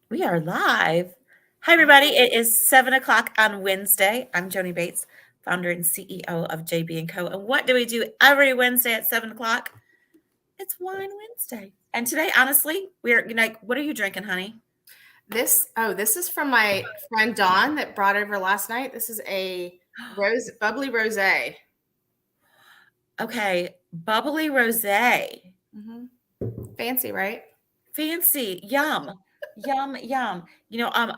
We are live. Hi, everybody. It is 7 o'clock on Wednesday. I'm Joni Bates, founder and CEO of JB and Co. And what do we do every Wednesday at 7 o'clock? It's Wine Wednesday. And today, honestly, we're like, what are you drinking, honey? This is from my friend Dawn that brought over last night. This is a bubbly rosé. Okay, bubbly rosé. Fancy, right? Fancy. Yum. Yum, yum.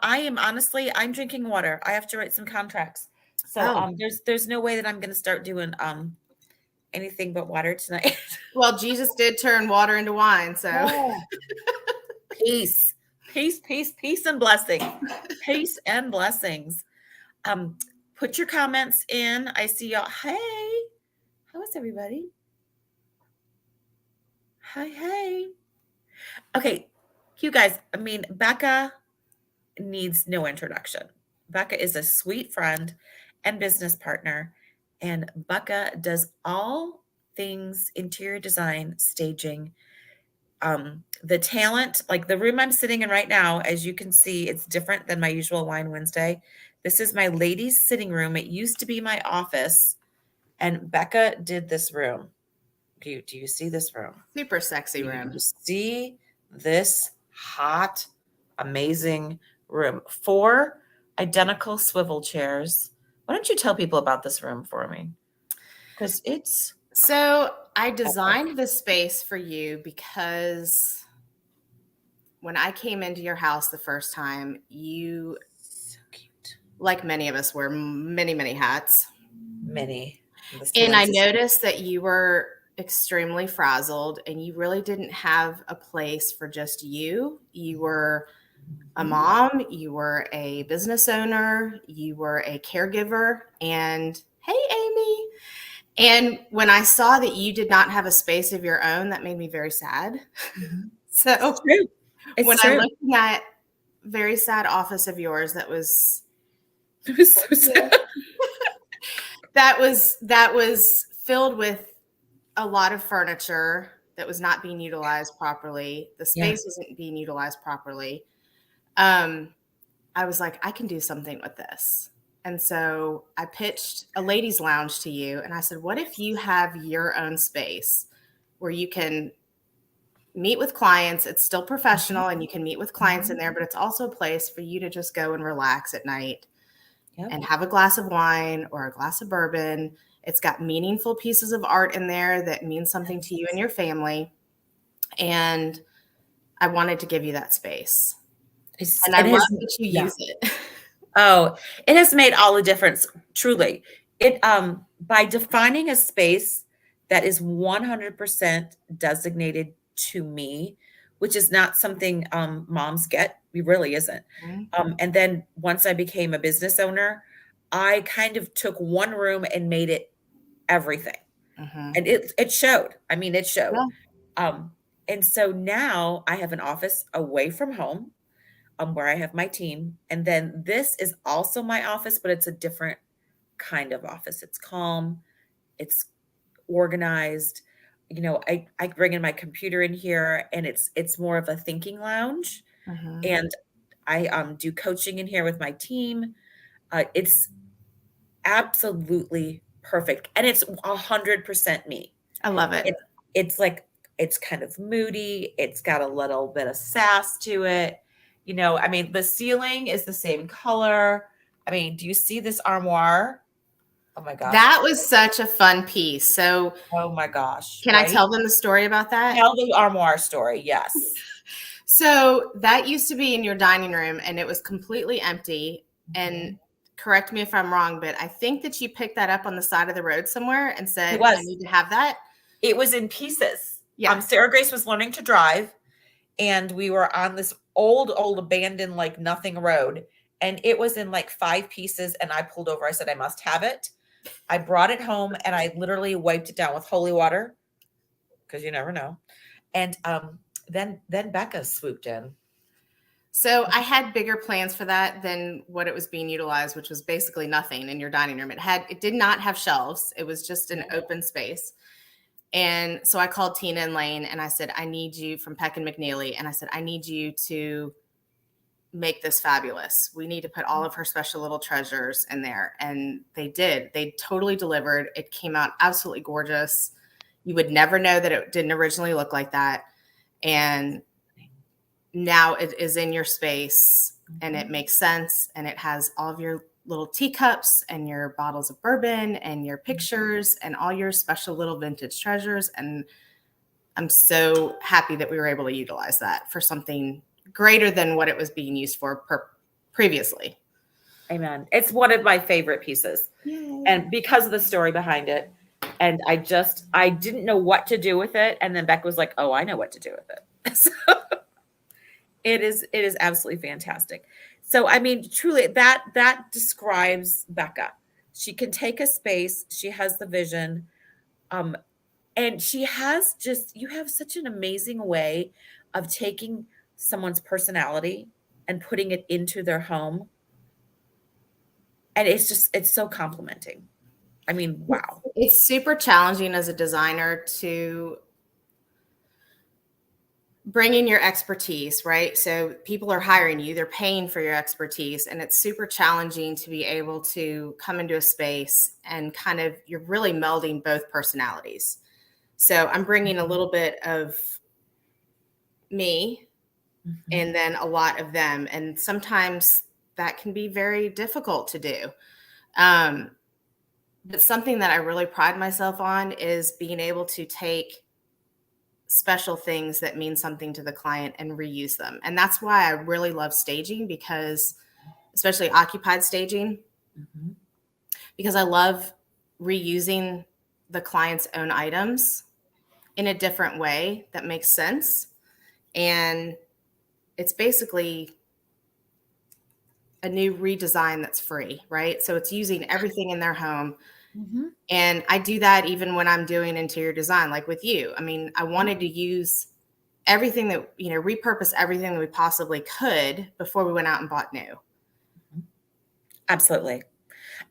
I am honestly, I'm drinking water. I have to write some contracts. So Oh, there's no way that I'm gonna start doing anything but water tonight. well, Jesus did turn water into wine, so Oh, peace, peace, peace, peace, and blessings. Peace and blessings. Um, put your comments in. I see y'all. Hey, how is everybody? Hi, hey. Okay, you guys. I mean, Bekka needs no introduction. Bekka is a sweet friend and business partner, and Bekka does all things interior design, staging, the talent, like the room I'm sitting in right now, as you can see, it's different than my usual Wine Wednesday. This is my ladies' sitting room. It used to be my office, and Bekka did this room. Do you see this room? super sexy Do room. you see this hot, amazing room? 4 identical swivel chairs. Why don't you tell people about this room for me? Because it's So I epic. designed this space for you because when I came into your house the first time, you, So cute. like many of us, wear many, many hats. Many. This And I lens is noticed that you were extremely frazzled and you really didn't have a place for just you. You were a mom, you were a business owner, you were a caregiver, and hey, Amy. And when I saw that you did not have a space of your own, that made me very sad. Mhm. It's So true. when It's I true. looked in that very sad office of yours that was It was so sad. that was filled with a lot of furniture that was not being utilized properly. The Yeah. space wasn't being utilized properly. Um, I was like, I can do something with this. And so I pitched a ladies' lounge to you. And I said, what if you have your own space where you can meet with clients? It's still Mhm. professional and you can meet with clients in Mhm. there, but it's also a place for you to just go and relax at night Yep. and have a glass of wine or a glass of bourbon. It's got meaningful pieces of art in there that mean something to you and your family. And I wanted to give you that space. And I It love has, that you yeah. use it. Oh, it has made all the difference, truly. It by defining a space that is 100% designated to me, which is not something moms get. We really isn't. And then once I became a business owner, I kind of took one room and made it everything. Mhm. And it showed. I mean, it showed. Yeah. Um, and so now I have an office away from home, where I have my team. And then this is also my office, but it's a different kind of office. It's calm, it's organized. I bring in my computer in here, and it's more of a thinking lounge. Mhm. And I do coaching in here with my team. It's absolutely perfect. And it's 100% me. I love it. It's like it's kind of moody, it's got a little bit of sass to it. I mean, the ceiling is the same color. I mean, do you see this armoire? Oh my gosh. That was such a fun piece. So, Oh my gosh, can I right? tell them the story about that? Tell the armoire story, yes. So, that used to be in your dining room and it was completely empty. And Mhm. correct me if I'm wrong, but I think that you picked that up on the side of the road somewhere and It said, I was. need to have that. It was in pieces. Yeah. Sarah Grace was learning to drive, and we were on this old abandoned, like, nothing road, and it was in, like, 5 pieces, and I pulled over. I said, "I must have it." I brought it home and I literally wiped it down with holy water because you never know. And then Becca swooped in. So I had bigger plans for that than what it was being utilized, which was basically nothing in your dining room. It did not have shelves. It was just an open space. And so I called Tina and Lane and I said, I need you from Peck and McNeely. And I said, I need you to make this fabulous. We need to put all of her special little treasures in there. And they did. They totally delivered. It came out absolutely gorgeous. You would never know that it didn't originally look like that. And now it is in your space and it makes sense. And it has all of your little teacups and your bottles of bourbon and your pictures and all your special little vintage treasures. And I'm so happy that we were able to utilize that for something greater than what it was being used for previously. Amen. It's one of my favorite pieces. Yay. And because of the story behind it. And I didn't know what to do with it. And then Beck was like, oh, I know what to do with it. So it is absolutely fantastic. So, I mean, truly that describes Becca. She can take a space. She has the vision. And she has you have such an amazing way of taking someone's personality and putting it into their home. And it's so complimenting. I mean, wow. It's super challenging as a designer to bring in your expertise, right? So people are hiring you, they're paying for your expertise, and it's super challenging to be able to come into a space and kind of, you're really melding both personalities. So I'm bringing a little bit of me and then a lot of them. And sometimes that can be very difficult to do. But something that I really pride myself on is being able to take special things that mean something to the client and reuse them. And that's why I really love staging, because especially occupied staging, because I love reusing the client's own items in a different way that makes sense. And it's basically a new redesign that's free, right? So it's using everything in their home. And I do that even when I'm doing interior design, like with you. I mean, I wanted to use everything that, repurpose everything that we possibly could before we went out and bought new. Absolutely.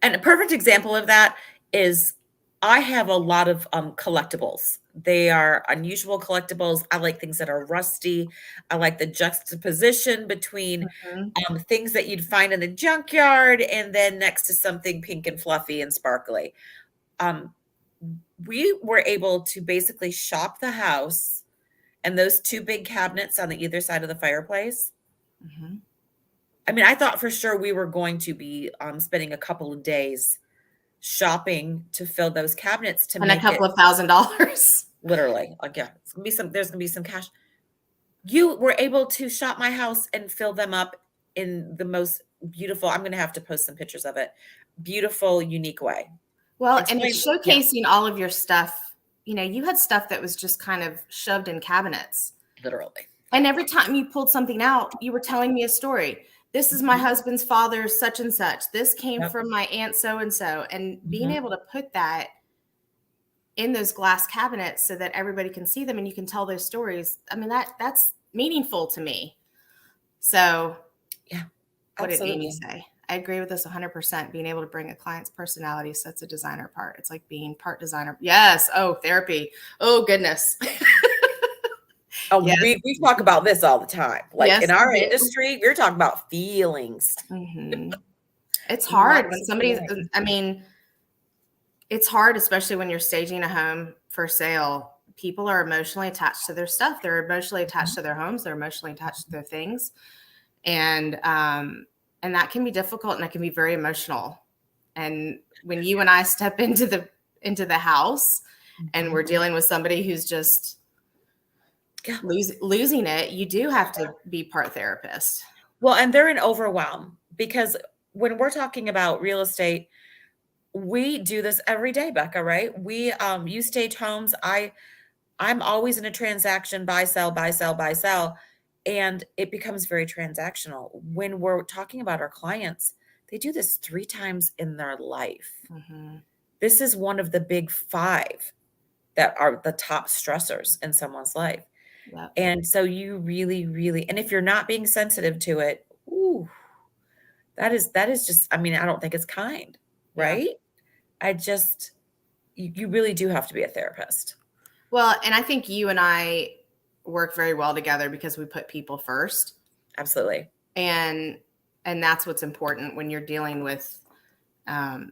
And a perfect example of that is I have a lot of collectibles. They are unusual collectibles. I like things that are rusty. I like the juxtaposition between things that you'd find in the junkyard and then next to something pink and fluffy and sparkly. We were able to basically shop the house and those two big cabinets on the either side of the fireplace. I mean, I thought for sure we were going to be spending a couple of days shopping to fill those cabinets to and make a couple of $1,000s. Literally. Like, yeah, there's gonna be some cash. You were able to shop my house and fill them up in the most beautiful, I'm gonna have to post some pictures of it, beautiful, unique way. Well, and it's showcasing all of your stuff. You had stuff that was just kind of shoved in cabinets. Literally. And every time you pulled something out, you were telling me a story. This is my husband's father's such and such. This came from my aunt so-and-so. And being able to put that in those glass cabinets so that everybody can see them and you can tell those stories. I mean, that's meaningful to me. So yeah, what did Amy say? I agree with this 100%. Being able to bring a client's personality sets a designer apart. It's like being part designer. Yes. Oh, therapy. Oh, goodness. Oh, yes. we talk about this all the time. Like in our industry, we're talking about feelings. It's hard when somebody's, it's hard, especially when you're staging a home for sale. People are emotionally attached to their stuff. They're emotionally attached to their homes. They're emotionally attached to their things. And that can be difficult and it can be very emotional. And when you and I step into the house and we're dealing with somebody who's just losing it, you do have to be part therapist. Well, and they're in overwhelm because when we're talking about real estate, we do this every day, Becca, right? You stage homes. I'm always in a transaction, buy, sell, buy, sell, buy, sell. And it becomes very transactional. When we're talking about our clients, they do this 3 times in their life. This is one of the big 5 that are the top stressors in someone's life. Yep. And so you really, really, and if you're not being sensitive to it, that is just, I don't think it's kind, right? Yeah. You really do have to be a therapist. Well, and I think you and I work very well together because we put people first. Absolutely. and that's what's important when you're dealing with um,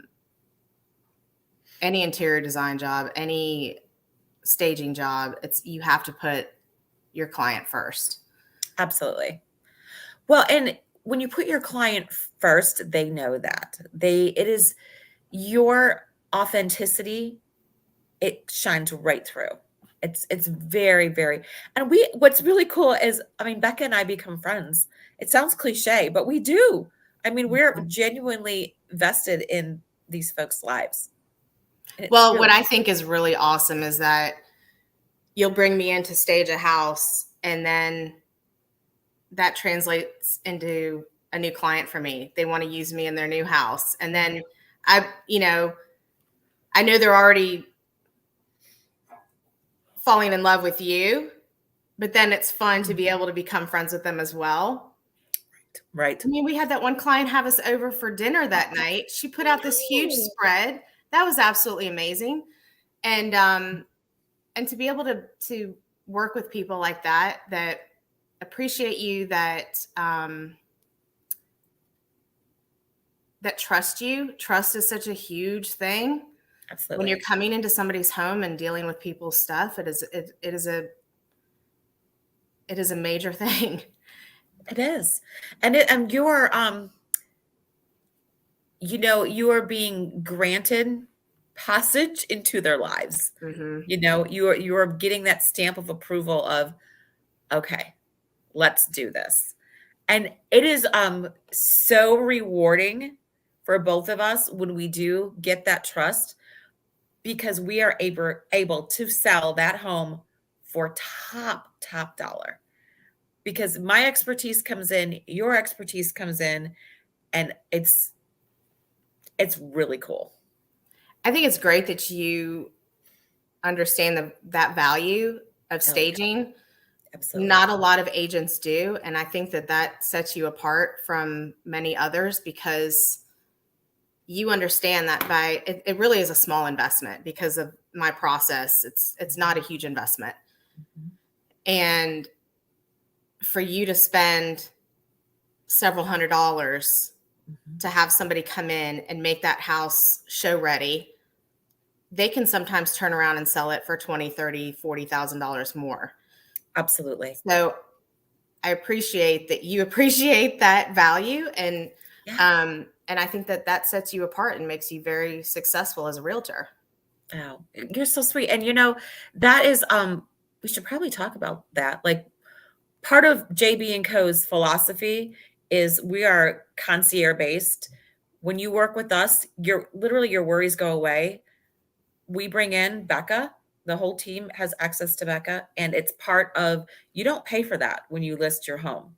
any interior design job, any staging job. It's you have to put your client first. Absolutely. Well, and when you put your client first, they know that. It is your authenticity, it shines right through. It's very, very, and what's really cool is, I mean, Bekka and I become friends. It sounds cliche, but we do. I mean, we're genuinely vested in these folks' lives. And it's Well, really what I think is really awesome is that you'll bring me in to stage a house, and then that translates into a new client for me. They want to use me in their new house. And then I know they're already falling in love with you, but then it's fun to be able to become friends with them as well. right. I mean, we had that one client have us over for dinner that night. She put out this huge No. spread. That was absolutely amazing. And to be able to work with people like that appreciate you, that trust you. Trust is such a huge thing. When you're Absolutely. coming into somebody's home and dealing with people's stuff, it is a major thing. It is. And you are being granted passage into their lives. Hmm. You are getting that stamp of approval of, okay, let's do this. And it is so rewarding for both of us when we do get that trust, because we are able to sell that home for top dollar, because my expertise comes in, your expertise comes in, and it's really cool. I think it's great that you understand that value of Oh yeah, staging. absolutely. Not a lot of agents do, and I think that sets you apart from many others because you understand that it really is a small investment because of my process. It's not a huge investment, Mhm, and for you to spend several $100s mhm. to have somebody come in and make that house show ready, they can sometimes turn around and sell it for 20, 30, $40,000 more. Absolutely. So I appreciate that you appreciate that value, Yeah. and I think that sets you apart and makes you very successful as a realtor. Oh, you're so sweet. And that is we should probably talk about that. Like, part of JB and Co's philosophy is we are concierge based. When you work with us, your worries go away. We bring in Bekka. The whole team has access to Bekka, and it's part of, you don't pay for that when you list your home.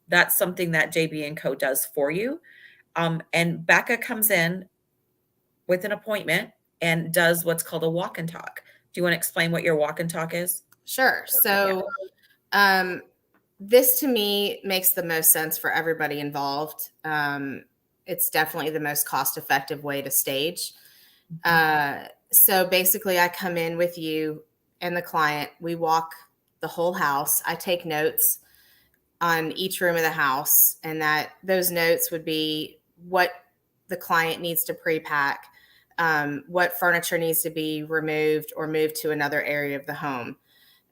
That's something that JB and Co does for you. And Bekka comes in with an appointment and does what's called a walk and talk. Do you want to explain what your walk and talk is? Sure. Yeah. So um, this to me makes the most sense for everybody involved. It's definitely the most cost effective way to stage. Mhm. So basically, I come in with you and the client. We walk the whole house. I take notes on each room of the house, and that those notes would be what the client needs to pre-pack, what furniture needs to be removed or moved to another area of the home,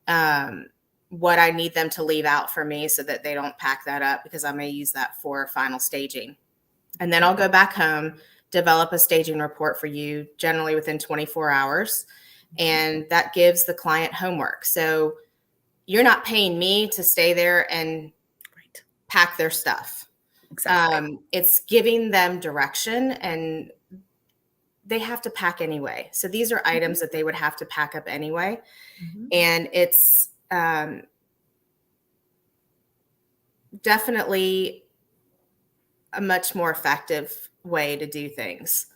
um, what I need them to leave out for me so that they don't pack that up because I may use that for final staging. And then I'll go back home, develop a staging report for you, generally within 24 hours. And that gives the client homework. So you're not paying me to stay there and Right. pack their stuff. Exactly. It's giving them direction, and they have to pack anyway. So these are items Mhm. that they would have to pack up anyway. Mhm. And it's definitely a much more effective way to do things.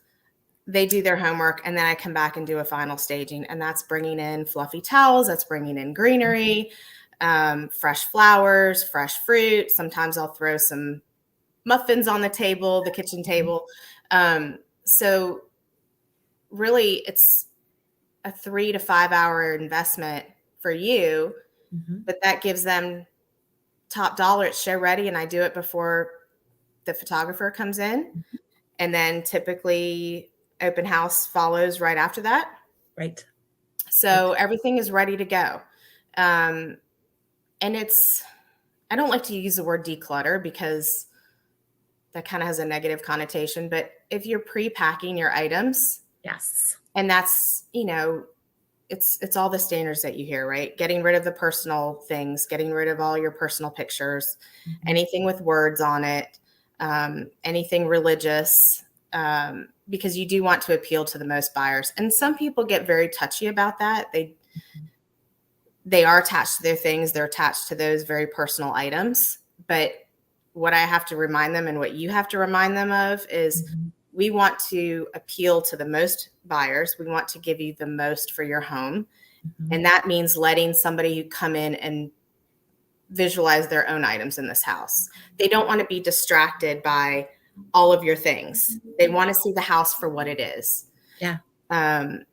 They do their homework, and then I come back and do a final staging, and that's bringing in fluffy towels, that's bringing in greenery, fresh flowers, fresh fruit. Sometimes I'll throw some muffins on the table, the kitchen Mhm. table. So really, it's a 3 to 5 hour investment for you, Mhm. but that gives them top dollar. It's show ready, and I do it before the photographer comes in. And then typically open house follows right after that. Right. So Right. everything is ready to go. And I don't like to use the word declutter because that kind of has a negative connotation. But if you're pre-packing your items, Yes. and that's, it's all the standards that you hear, right? Getting rid of the personal things, getting rid of all your personal pictures, Mhm. anything with words on it, anything religious, because you do want to appeal to the most buyers. And some people get very touchy about that. They are attached to their things. They're attached to those very personal items. But what I have to remind them and what you have to remind them of is Mhm. we want to appeal to the most buyers. We want to give you the most for your home. Mhm. And that means letting somebody come in and visualize their own items in this house. They don't want to be distracted by all of your things. They want to see the house for what it is. Yeah. Um,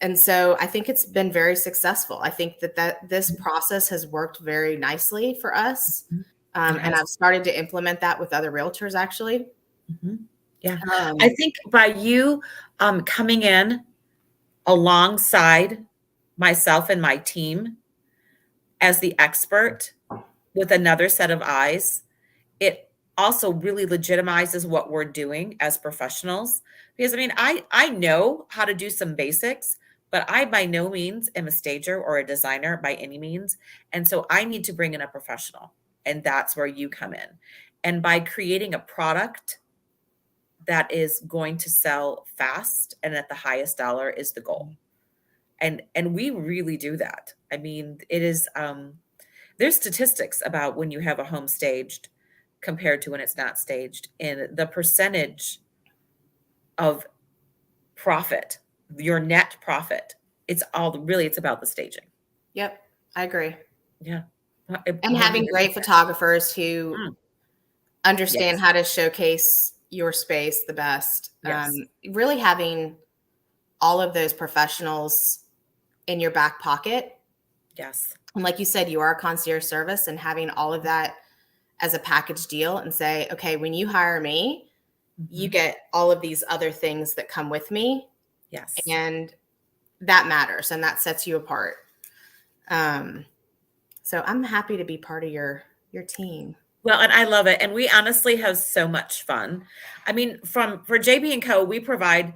and so I think it's been very successful. I think that this process has worked very nicely for us. Mhm. It And has. I've started to implement that with other realtors actually. Mhm. Yeah. I Um, think by you coming in alongside myself and my team as the expert with another set of eyes, it also really legitimizes what we're doing as professionals. Because I mean, I know how to do some basics, but I by no means am a stager or a designer by any means. And so I need to bring in a professional. And that's where you come in. And by creating a product that is going to sell fast and at the highest dollar is the goal. And we really do that. I mean, it is there's statistics about when you have a home staged compared to when it's not staged, and the percentage of profit, your net profit, it's about the staging. yep, I agree. Yeah. And having great 100%. photographers who Mm, understand yes. how to showcase your space the best. Yes. Really having all of those professionals in your back pocket. Yes. And like you said, you are a concierge service, and having all of that as a package deal and say, okay, when you hire me, you Mhm. get all of these other things that come with me. Yes. And that matters and that sets you apart. Um, so I'm happy to be part of your team. Well, and I love it, and we honestly have so much fun. I mean, for JB and Co, we provide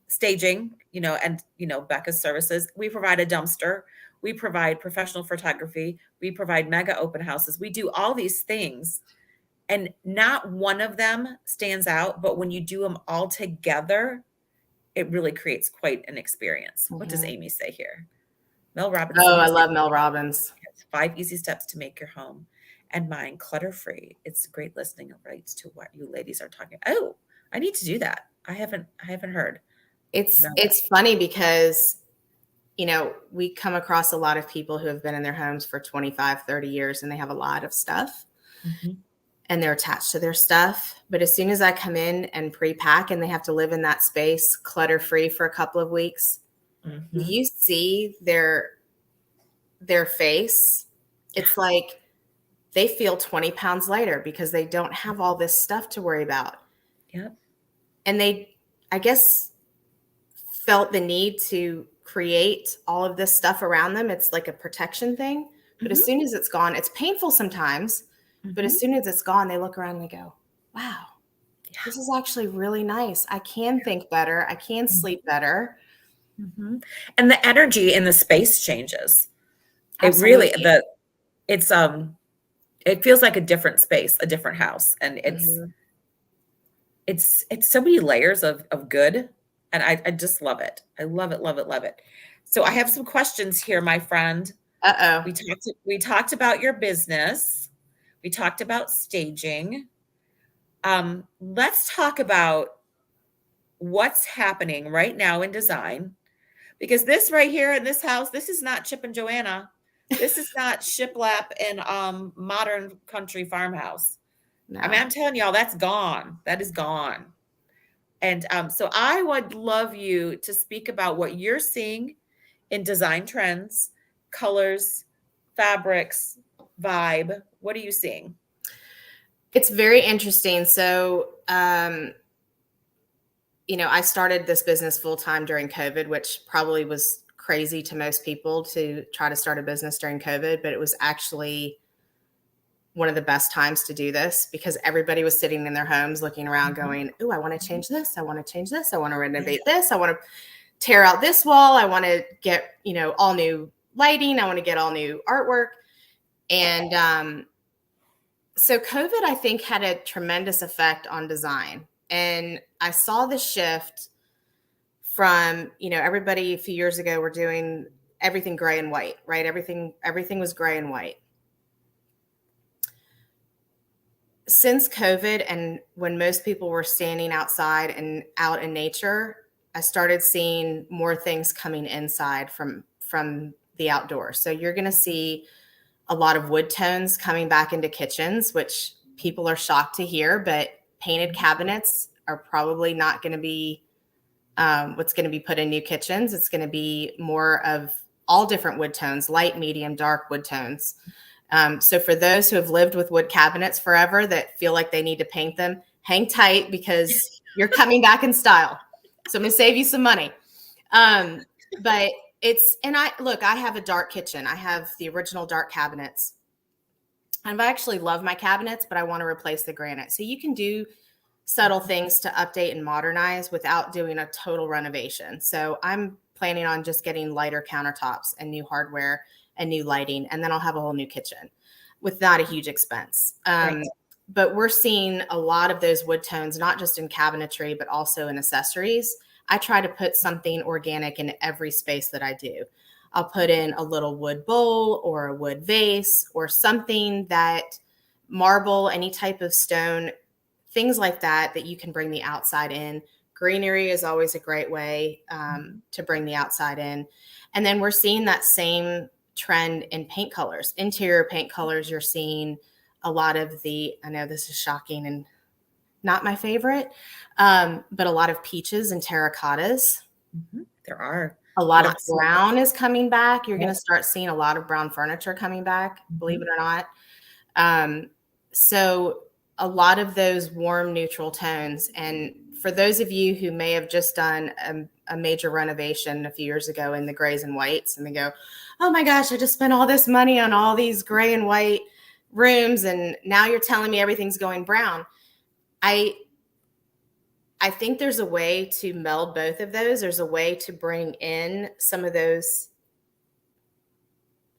staging, and Becca's services. We provide a dumpster. We provide professional photography. We provide mega open houses. We do all these things, and not one of them stands out. But when you do them all together, it really creates quite an experience. What does Mhm. Amy say here? Mel Oh, Robinson I has love Mel Robbins. 5 easy steps to make your home and mine clutter free. It's great listening rights to what you ladies are talking. Oh, I need to do that. I haven't heard. It's Mel. it's funny because we come across a lot of people who have been in their homes for 25, 30 years and they have a lot of stuff Mhm. and they're attached to their stuff. But as soon as I come in and pre-pack and they have to live in that space clutter free for a couple of weeks, Mhm. you see their face. Yeah. It's like they feel 20 pounds lighter because they don't have all this stuff to worry about. Yep. And they, I guess, felt the need to create all of this stuff around them. It's like a protection thing. But as Mhm. soon as it's gone, it's painful sometimes. But as Mhm. soon as it's gone, they look around and they go, wow, Yeah. this is actually really nice. I can think better. I can Mhm. sleep better. Mhm. And the energy in the space changes. It really Absolutely. the it's it feels like a different space, a different house, and it's Mhm. it's it's so many layers of good, and I just love it. I love it, love it, love it. So I have some questions here, my friend. Uh-oh. We talked about your business. We talked about staging. Let's talk about what's happening right now in design. Because this right here in this house, this is not Chip and Joanna. This is not shiplap and modern country farmhouse. I mean, No. I'm telling y'all, that's gone. That is gone. And so I would love you to speak about what you're seeing in design trends, colors, fabrics. vibe? What are you seeing? It's very interesting. So, I started this business full time during COVID, which probably was crazy to most people to try to start a business during COVID, but it was actually one of the best times to do this because everybody was sitting in their homes looking around going, "Ooh, I want to change this. I want to change this. I want to renovate this. I want to tear out this wall. I want to get, all new lighting. I want to get all new artwork." And so COVID, I think, had a tremendous effect on design. And I saw the shift from, everybody a few years ago were doing everything gray and white, right? Everything was gray and white. Since COVID and when most people were standing outside and out in nature, I started seeing more things coming inside from the outdoors. So you're going to see a lot of wood tones coming back into kitchens, which people are shocked to hear, but painted cabinets are probably not going to be what's going to be put in new kitchens. It's going to be more of all different wood tones, light, medium, dark wood tones. So for those who have lived with wood cabinets forever that feel like they need to paint them, hang tight because you're coming back in style. So I'm going to save you some money. But I have a dark kitchen. I have the original dark cabinets. And I actually love my cabinets, but I want to replace the granite. So you can do subtle things to update and modernize without doing a total renovation. So I'm planning on just getting lighter countertops and new hardware and new lighting, and then I'll have a whole new kitchen with not a huge expense. Right. But we're seeing a lot of those wood tones, not just in cabinetry, but also in accessories. I try to put something organic in every space that I do. I'll put in a little wood bowl or a wood vase or something that marble, any type of stone, things like that you can bring the outside in. Greenery is always a great way to bring the outside in. And then we're seeing that same trend in paint colors, interior paint colors. You're seeing a lot of I know this is shocking and not my favorite, but a lot of peaches and terracottas. Mm-hmm. There are. A lot of brown is coming back. You're going to start seeing a lot of brown furniture coming back, believe it or not. So a lot of those warm, neutral tones. And for those of you who may have just done a major renovation a few years ago in the grays and whites, and they go, "Oh my gosh, I just spent all this money on all these gray and white rooms, and now you're telling me everything's going brown." I think there's a way to meld both of those. There's a way to bring in some of those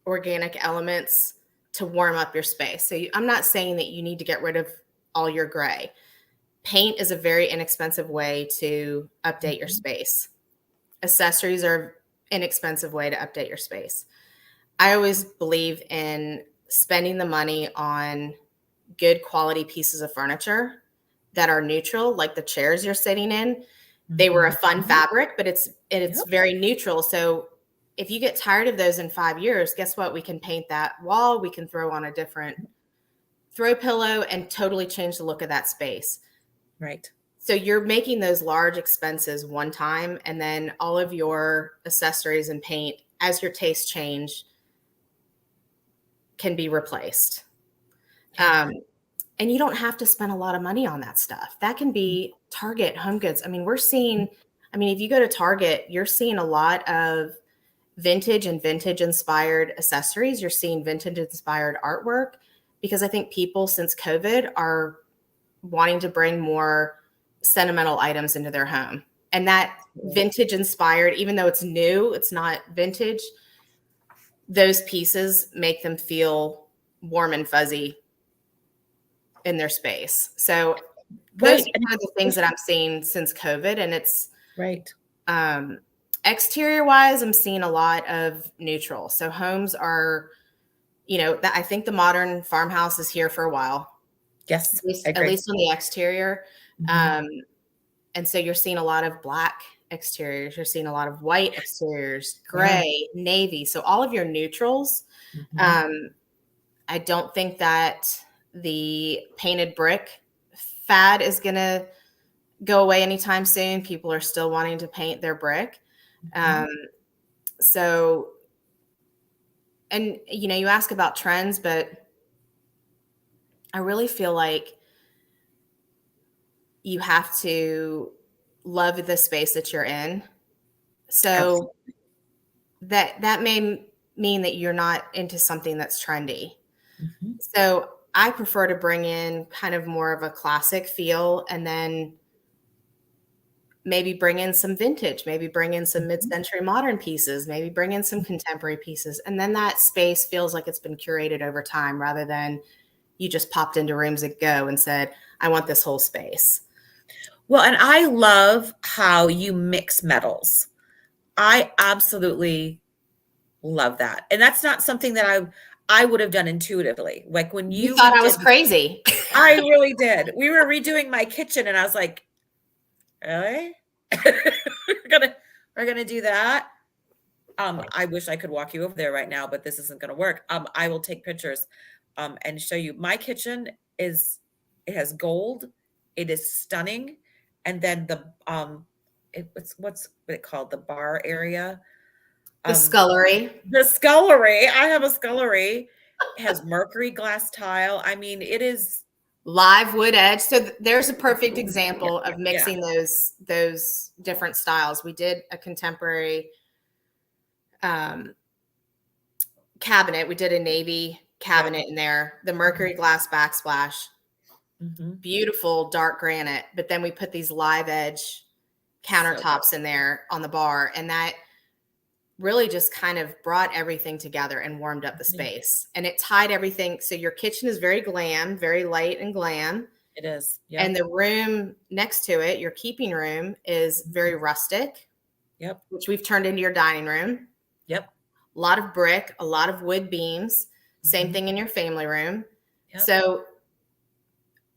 organic elements to warm up your space. So I'm not saying that you need to get rid of all your gray. Paint is a very inexpensive way to update your space. Accessories are an inexpensive way to update your space. I always believe in spending the money on good quality pieces of furniture that are neutral, like the chairs you're sitting in. They were a fun fabric, but it's very neutral. So if you get tired of those in 5 years, guess what? We can paint that wall. We can throw on a different throw pillow and totally change the look of that space. Right. So you're making those large expenses one time, and then all of your accessories and paint, as your tastes change, can be replaced. And you don't have to spend a lot of money on that stuff. That can be Target, Home Goods. I mean, if you go to Target, you're seeing a lot of vintage and vintage inspired accessories. You're seeing vintage inspired artwork because I think people since COVID are wanting to bring more sentimental items into their home. And that vintage inspired, even though it's new, it's not vintage, those pieces make them feel warm and fuzzy in their space. So those are kind of the things that I'm seeing since COVID. And it's right. Exterior wise, I'm seeing a lot of neutral. So homes are, I think the modern farmhouse is here for a while. Yes. At least on the exterior. And so you're seeing a lot of black exteriors. You're seeing a lot of white exteriors, gray, navy. So all of your neutrals. I don't think that the painted brick fad is going to go away anytime soon. People are still wanting to paint their brick. You ask about trends, but I really feel like you have to love the space that you're in. So Absolutely. that may mean that you're not into something that's trendy. Mhm. So I prefer to bring in kind of more of a classic feel, and then maybe bring in some vintage, maybe bring in some Mhm. mid-century modern pieces, maybe bring in some contemporary pieces. And then that space feels like it's been curated over time rather than you just popped into rooms at go and said, I want this whole space. Well, and I love how you mix metals. I absolutely love that. And that's not something that I would have done intuitively. Like when You you thought I redid, was crazy. I really did. We were redoing my kitchen and I was like, really? we're gonna we're gonna do that? I wish I could walk you over there right now, but this isn't gonna work. I will take pictures, and show you. My kitchen is it has gold, it is stunning, and then what's it called? The bar area? The Um, scullery, the scullery, I have a scullery, it has mercury glass tile. I mean, it is live wood edge. So there's a perfect yeah, example of yeah, mixing those different styles. We did a contemporary um, cabinet. We did a navy yep, cabinet in there, the mhm, mercury glass backsplash, mhm, beautiful dark granite. But then we put these live edge so good. countertops in there on the bar, and that really just kind of brought everything together and warmed up the Mhm, space. And it tied everything. So your kitchen is very glam, very light and glam. it is, And yep, the room next to it, your keeping room, is very mhm, rustic, yep, which we've turned into your dining room. yep, A lot of brick, a lot of wood beams. Same mhm, thing in your family room. yep, So,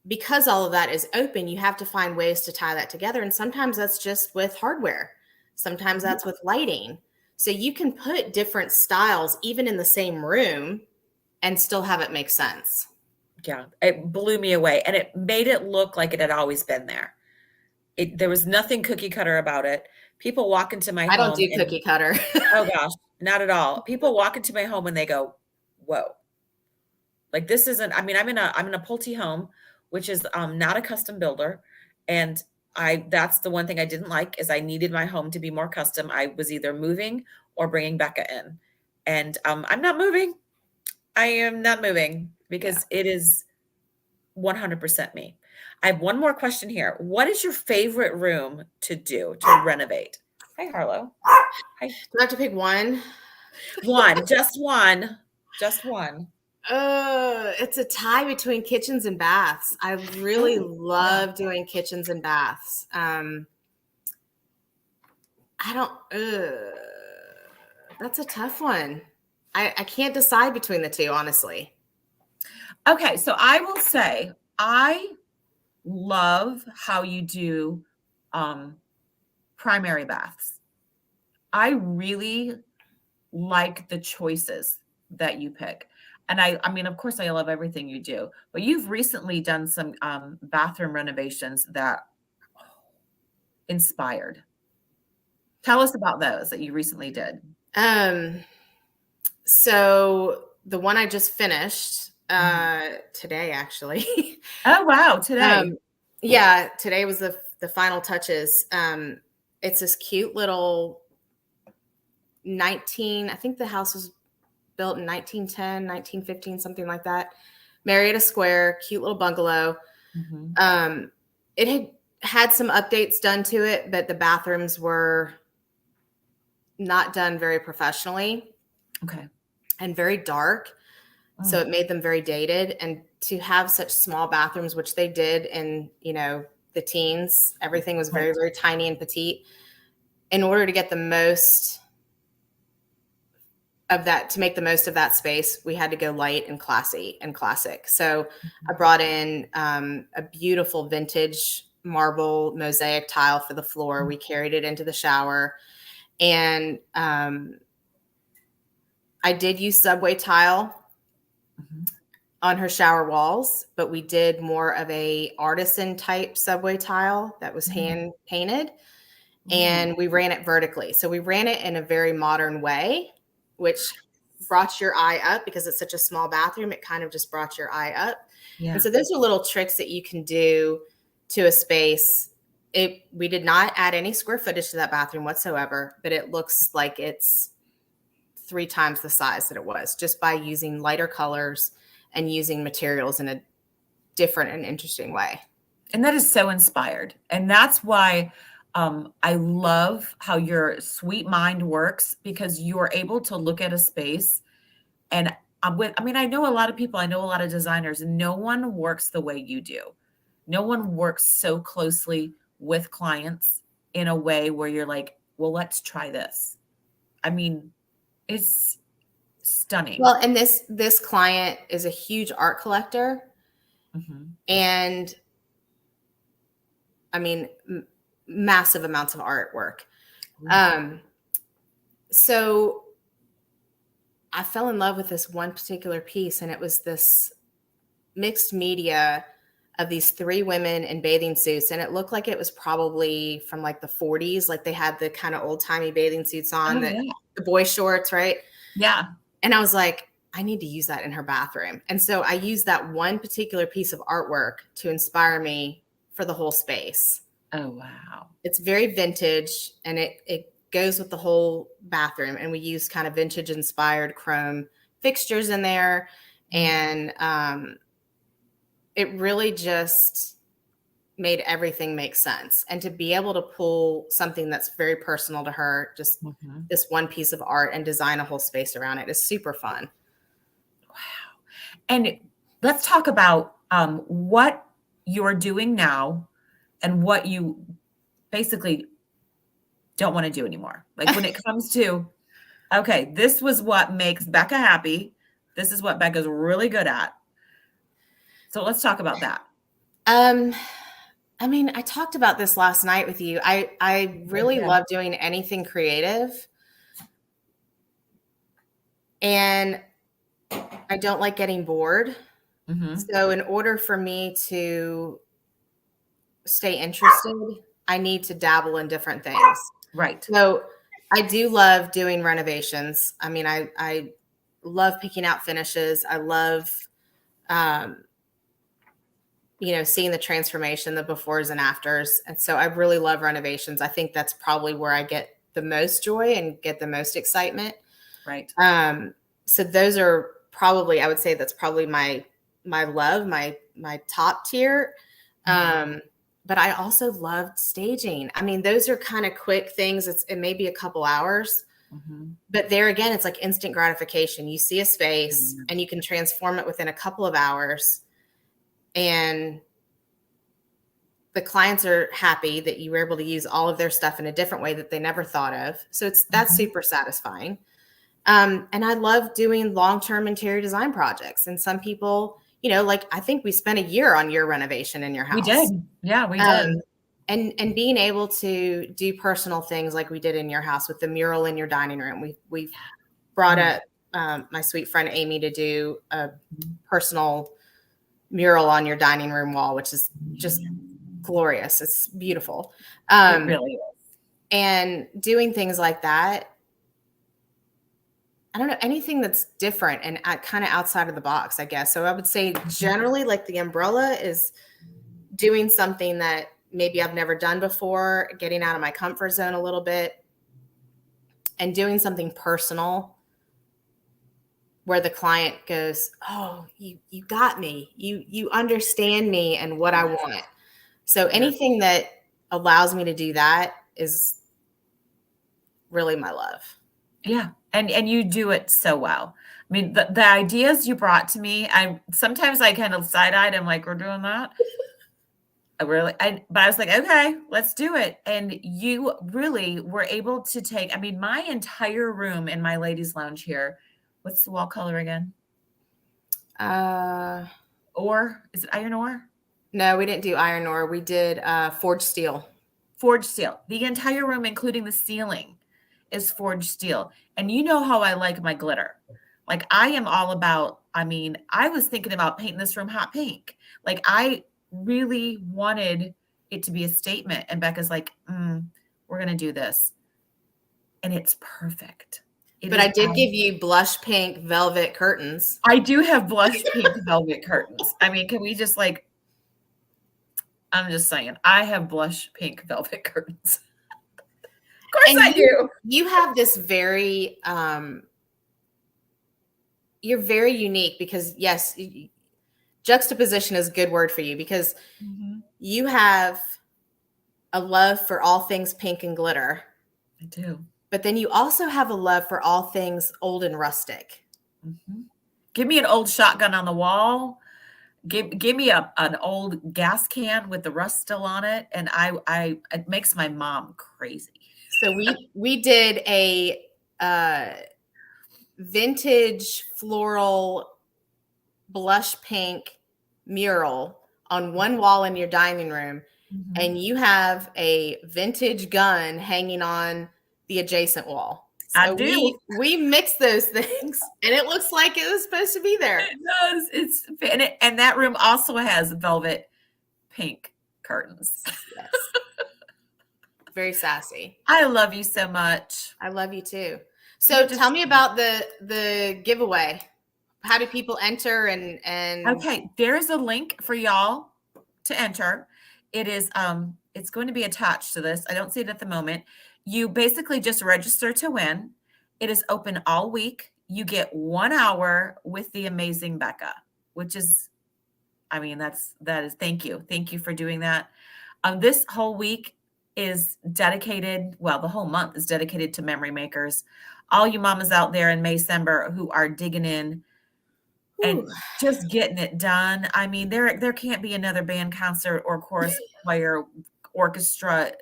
because all of that is open, you have to find ways to tie that together. And sometimes that's just with hardware, sometimes mhm. that's with lighting. So, you can put different styles even in the same room and still have it make sense. Yeah, it blew me away, and it made it look like it had always been there. There was nothing cookie cutter about it. People walk into my I don't home do and cookie cutter. oh gosh, not at all. People walk into my home and they go, "Whoa." Like this isn't I mean, I'm in a Pulte home, which is not a custom builder, and I that's the one thing I didn't like is I needed my home to be more custom. I was either moving or bringing Becca in. And I'm not moving. I am not moving Yeah. because it is 100% me. I have one more question here. What is your favorite room to do to renovate? Hi, Harlow. Hi. Do I have to pick one? One, just one, just one. It's a tie between kitchens and baths. I really Oh, yeah. love doing kitchens and baths. I don't. That's a tough one. I can't decide between the two, honestly. Okay, so I will say I love how you do um primary baths. I really like the choices that you pick. And I mean, of course I love everything you do, but you've recently done some bathroom renovations that inspired. Tell us about those that you recently did. Um, so the one I just finished Mhm. today, actually. Oh, wow, today. um, yeah, today was the final touches. It's this cute little 19. I think the house was built in 1910, 1915, something like that. Marietta Square, cute little bungalow. Mhm. Um, it had some updates done to it, but the bathrooms were not done very professionally Okay. and very dark. So Mm, it made them very dated. And to have such small bathrooms, which they did in, the teens, everything was very, right. very tiny and petite. In order to get the most of that, to make the most of that space, we had to go light and classy and classic. So I Mhm. brought in a beautiful vintage marble mosaic tile for the floor. Mm, We carried it into the shower, and I did use subway tile mhm. on her shower walls, but we did more of a artisan type subway tile that was Mm, hand painted, ooh, and we ran it vertically. So we ran it in a very modern way, which brought your eye up because it's such a small bathroom. It kind of just brought your eye up. And Yeah. so those are little tricks that you can do to a space. We did not add any square footage to that bathroom whatsoever, but it looks like it's 3 times the size that it was just by using lighter colors and using materials in a different and interesting way. And that is so inspired. And that's why I love how your sweet mind works, because you're able to look at a space and I mean, I know a lot of people, I know a lot of designers, and no one works the way you do. No one works so closely with clients in a way where you're like, well, let's try this. I mean, it's stunning. Well, and this client is a huge art collector, Mhm. and I mean, massive amounts of artwork. Ooh. Um, so I fell in love with this one particular piece, and it was this mixed media of these 3 women in bathing suits, and it looked like it was probably from like the 40s. Like they had the kind of old timey bathing suits on, Oh, that yeah. the boy shorts, right? Yeah. And I was like, I need to use that in her bathroom. And so I used that one particular piece of artwork to inspire me for the whole space. Oh, wow. It's very vintage, and it goes with the whole bathroom. And we use kind of vintage inspired chrome fixtures in there. And it really just made everything make sense. And to be able to pull something that's very personal to her, just Mhm. this one piece of art, and design a whole space around it is super fun. And let's talk about what you're doing now and what you basically don't want to do anymore. Like when it comes to, okay, this was what makes Bekka happy. This is what Becca's really good at. So let's talk about that. Um, I mean, I talked about this last night with you. I really Yeah. love doing anything creative, and I don't like getting bored. Hmm. So in order for me to stay interested, I need to dabble in different things. Right. So I do love doing renovations. I mean, I love picking out finishes. I love, um, seeing the transformation, the befores and afters. And so I really love renovations. I think that's probably where I get the most joy and get the most excitement. Right. So those are probably, I would say that's probably my love, my top tier. Um, but I also loved staging. I mean, those are kind of quick things. It may be a couple hours, Hmm. but there again, it's like instant gratification. You see a space Hmm. and you can transform it within a couple of hours, and the clients are happy that you were able to use all of their stuff in a different way that they never thought of. So that's Hmm. super satisfying. And I love doing long-term interior design projects. And some people, like I think we spent a year on your renovation in your We did. house. Yeah, we did. Um, and being able to do personal things like we did in your house with the mural in your dining room. We've brought Mm. up my sweet friend Amy to do a personal mural on your dining room wall, which is just glorious. It's beautiful. It Um, really is. and doing things like that, I don't know, anything that's different and kind of outside of the box, I guess. So I would say generally, like the umbrella is doing something that maybe I've never done before, getting out of my comfort zone a little bit, and doing something personal where the client goes, "Oh, you got me. You understand me and what I want." So Yeah. anything that allows me to do that is really my love. Yeah. And you do it so well. I mean, the ideas you brought to me, I kind of side-eyed, I'm like, we're doing that. But I was like, okay, let's do it. And you really were able to take, I mean, my entire room in my ladies' lounge here. What's the wall color again? Uh, Or is it iron ore? no, we didn't do iron ore. We did forged steel. Forged steel. The entire room, including the ceiling, is forged steel. And you know how I like my glitter. Like I am all about, I mean, I was thinking about painting this room hot pink. Like I really wanted it to be a statement. And Becca's like, we're going to do this. And it's perfect. It But is I did give you blush pink velvet curtains. I do have blush pink velvet curtains. I mean, can we just like I'm just saying, I have blush pink velvet curtains. Of course And I do. you have this very you're very unique because yes, juxtaposition is a good word for you because Mhm. you have a love for all things pink and glitter, I do. but then you also have a love for all things old and rustic. Mhm. Give me an old shotgun on the wall. Give me an old gas can with the rust still on it, and I it makes my mom crazy. So we did a vintage floral blush pink mural on one wall in your dining room, Mhm. and you have a vintage gun hanging on the adjacent wall. I So do. we mixed those things, and it looks like it was supposed to be there. It does. And that room also has velvet pink curtains. Yes, very sassy. I love you so much. I love you too. You're So tell just me about the giveaway. How do people enter and okay. There's a link for y'all to enter. It's going to be attached to this. I don't see it at the moment. You basically just register to win. It is open all week. You get 1 hour with the amazing Becca, which is, I mean, that is thank you. Thank you for doing that. This whole week is dedicated, well, the whole month is dedicated to memory makers. All you mamas out there in Maycember who are digging in whew, and just getting it done. I mean, there can't be another band concert or chorus choir orchestra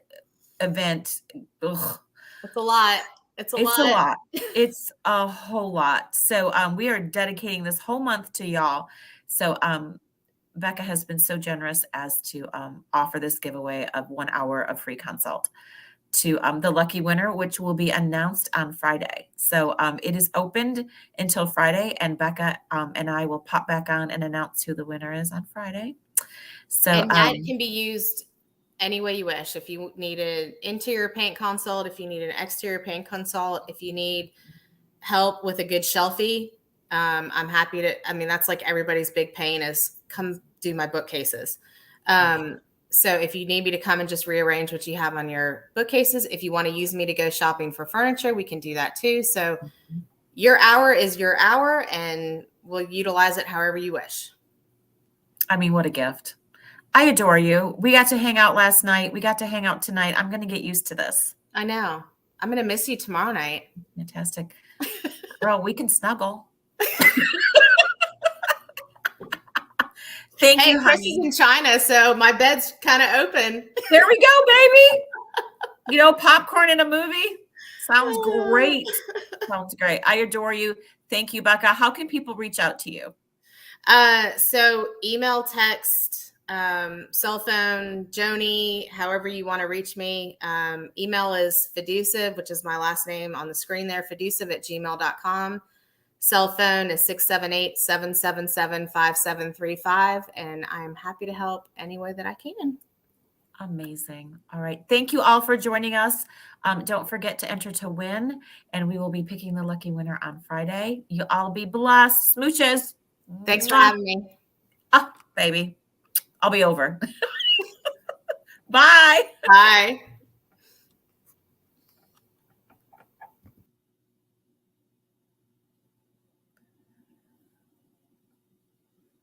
event. Ugh, it's a lot. It's a it's a lot. lot. It's a whole lot. So we are dedicating this whole month to y'all. So Becca has been so generous as to offer this giveaway of 1 hour of free consult to the lucky winner, which will be announced on Friday. So it is opened until Friday, and Becca and I will pop back on and announce who the winner is on Friday. So And that can be used any way you wish. If you need an interior paint consult, if you need an exterior paint consult, if you need help with a good shelfie, I'm happy to. I mean, that's like everybody's big pain is come do my bookcases. So if you need me to come and just rearrange what you have on your bookcases, if you want to use me to go shopping for furniture, we can do that too. So your hour is your hour, and we'll utilize it however you wish. I mean, what a gift. I adore you. We got to hang out last night. We got to hang out tonight. I'm going to get used to this. I know. I'm going to miss you tomorrow night. Fantastic. Girl, we can snuggle. Thank Hey, you, Chris is honey. in China, so my bed's kind of open. There we go, baby. You know, popcorn in a movie sounds great. Sounds great. I adore you. Thank you, Becca. How can people reach out to you? So email, text, cell phone, Joni, however you want to reach me. Email is Fedusiv, which is my last name on the screen there, fedusiv@gmail.com. Cell phone is 678-777-5735. And I'm happy to help any way that I can. Amazing. All right. Thank you all for joining us. Don't forget to enter to win, and we will be picking the lucky winner on Friday. You all be blessed. Smooches. Thanks for Mwah. having me. Oh, baby. I'll be over. Bye. Bye.